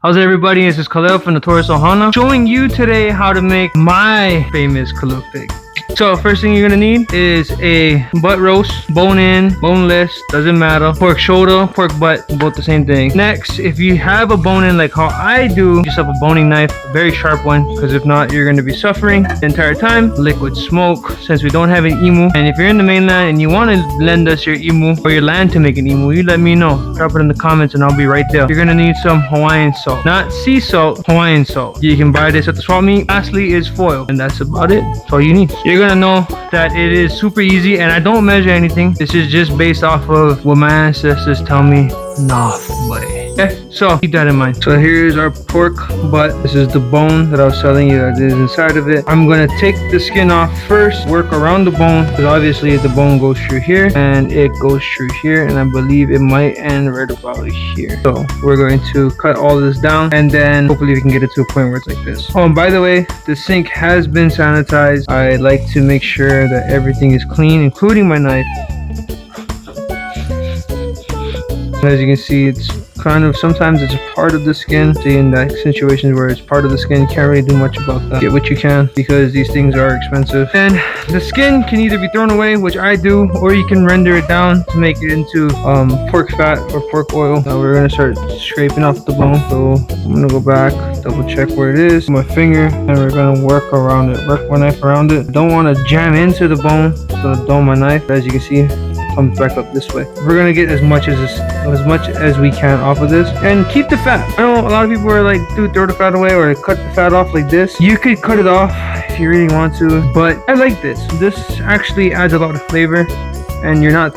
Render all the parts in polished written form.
How's everybody? This is Khalil from the Taurus Ohana, showing you today how to make my famous Kalua Pig. So first thing you're gonna need is a butt roast, bone in, boneless, doesn't matter. Pork shoulder, pork butt, both the same thing. Next, if you have a bone in like how I do, just have a boning knife, a very sharp one, because if not, you're gonna be suffering the entire time. Liquid smoke, since we don't have an emu. And if you're in the mainland and you want to lend us your emu or your land to make an emu, you let me know. Drop it in the comments and I'll be right there. You're gonna need some Hawaiian salt, not sea salt, Hawaiian salt. You can buy this at the swap meet. Lastly is foil, and that's about it. That's all you need. You're gonna know that it is super easy, and I don't measure anything. This is just based off of what my ancestors tell me. North way. Okay, so keep that in mind. So here's our pork butt. This is the bone that I was telling you that is inside of it. I'm gonna take the skin off first, work around the bone, because obviously the bone goes through here and it goes through here, and I believe it might end right about here. So we're going to cut all this down, and then hopefully we can get it to a point where it's like this. Oh, and by the way, the sink has been sanitized. I like to make sure that everything is clean, including my knife. As you can see, it's kind of, sometimes it's a part of the skin. See, in that situations where it's part of the skin, you can't really do much about that. Get what you can, because these things are expensive. And the skin can either be thrown away, which I do, or you can render it down to make it into pork fat or pork oil. Now we're gonna start scraping off the bone. So I'm gonna go back, double check where it is, my finger, and we're gonna work around it, work my knife around it. Don't want to jam into the bone, so don't my knife, as you can see, comes back up this way. We're gonna get as much as we can off of this, and keep the fat. I know a lot of people are like, dude, throw the fat away or cut the fat off like this. You could cut it off if you really want to, but I like this. This actually adds a lot of flavor, and you're not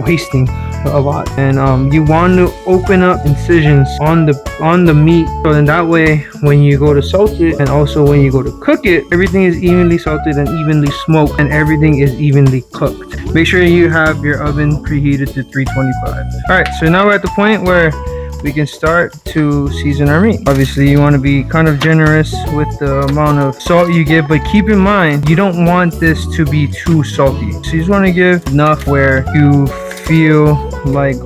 wasting a lot. And you want to open up incisions on the meat, so then that way when you go to salt it, and also when you go to cook it, everything is evenly salted and evenly smoked, and everything is evenly cooked. Make sure you have your oven preheated to 325. All right, so now we're at the point where we can start to season our meat. Obviously, you want to be kind of generous with the amount of salt you give, but keep in mind, you don't want this to be too salty. So you just want to give enough where you feel like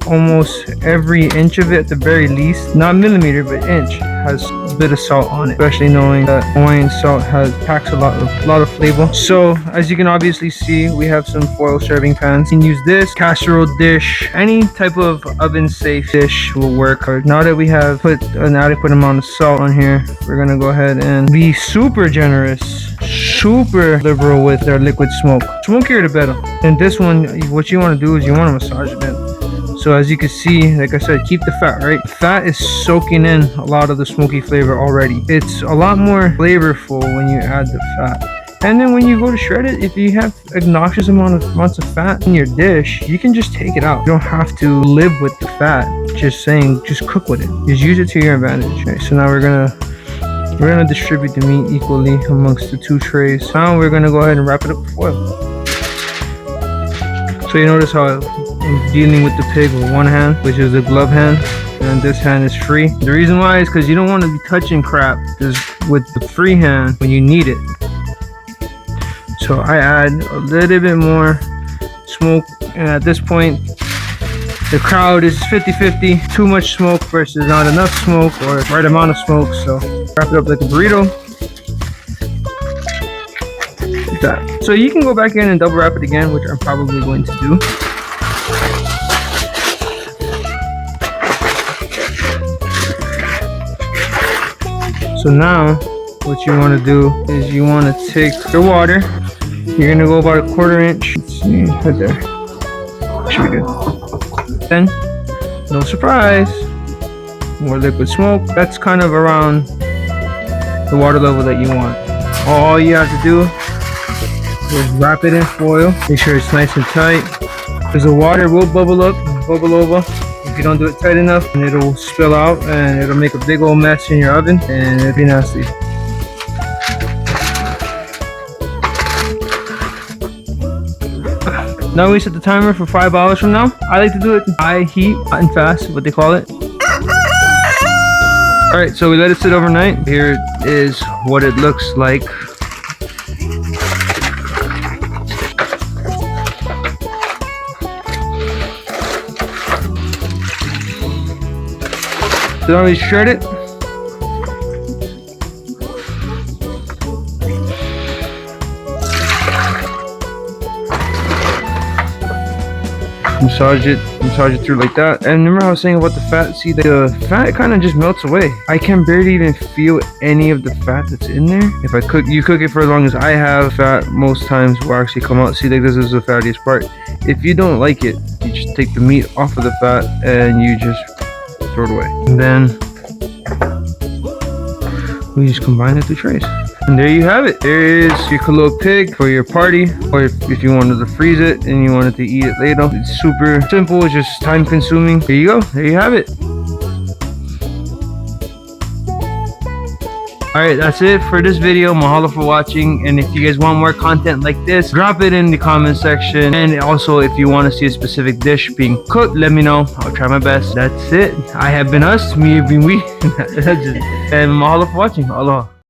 almost every inch of it, at the very least, not millimeter but inch, has a bit of salt on it, especially knowing that Hawaiian salt packs a lot of flavor. So as you can obviously see, we have some foil serving pans. You can use this casserole dish, any type of oven safe dish will work. Now that we have put an adequate amount of salt on here, we're gonna go ahead and be super generous, super liberal with our liquid smoke. Smokier the better. And this one, what you want to do is you want to massage it in. So as you can see, like I said, keep the fat, right? Fat is soaking in a lot of the smoky flavor already. It's a lot more flavorful when you add the fat. And then when you go to shred it, if you have obnoxious amounts of fat in your dish, you can just take it out. You don't have to live with the fat. Just cook with it. Just use it to your advantage. Okay, so now we're gonna distribute the meat equally amongst the two trays. Now we're gonna go ahead and wrap it up with foil. So you notice how I'm dealing with the pig with one hand, which is the glove hand, and this hand is free. The reason why is because you don't want to be touching crap with the free hand when you need it. So I add a little bit more smoke, and at this point the crowd is 50-50, too much smoke versus not enough smoke, or right amount of smoke. So wrap it up like a burrito. Like that. So you can go back in and double wrap it again, which I'm probably going to do. So now what you want to do is you want to take the water. You're going to go about a 1/4 inch. Let's see, right there. Should be good. Then, no surprise, more liquid smoke. That's kind of around the water level that you want. All you have to do is wrap it in foil. Make sure it's nice and tight, because the water will bubble up, bubble over. If you don't do it tight enough, and it'll spill out and it'll make a big old mess in your oven, and it'll be nasty. Now we set the timer for 5 hours from now. I like to do it high heat, hot and fast, what they call it. Alright, so we let it sit overnight. Here is what it looks like. So now we shred it. massage it through like that. And remember how I was saying about the fat? See, the fat kind of just melts away. I can barely even feel any of the fat that's in there. If you cook it for as long as I have, fat most times will actually come out. See, like this is the fattiest part. If you don't like it, you just take the meat off of the fat and you just throw it away. And then we just combine the two trays. And there you have it. There is your Kalua pig for your party, or if you wanted to freeze it and you wanted to eat it later. It's super simple, it's just time consuming. There you go, there you have it. Alright, that's it for this video. Mahalo for watching, and if you guys want more content like this, drop it in the comment section. And also, if you want to see a specific dish being cooked, let me know. I'll try my best. That's it. I have been us, me have been we. And mahalo for watching. Aloha.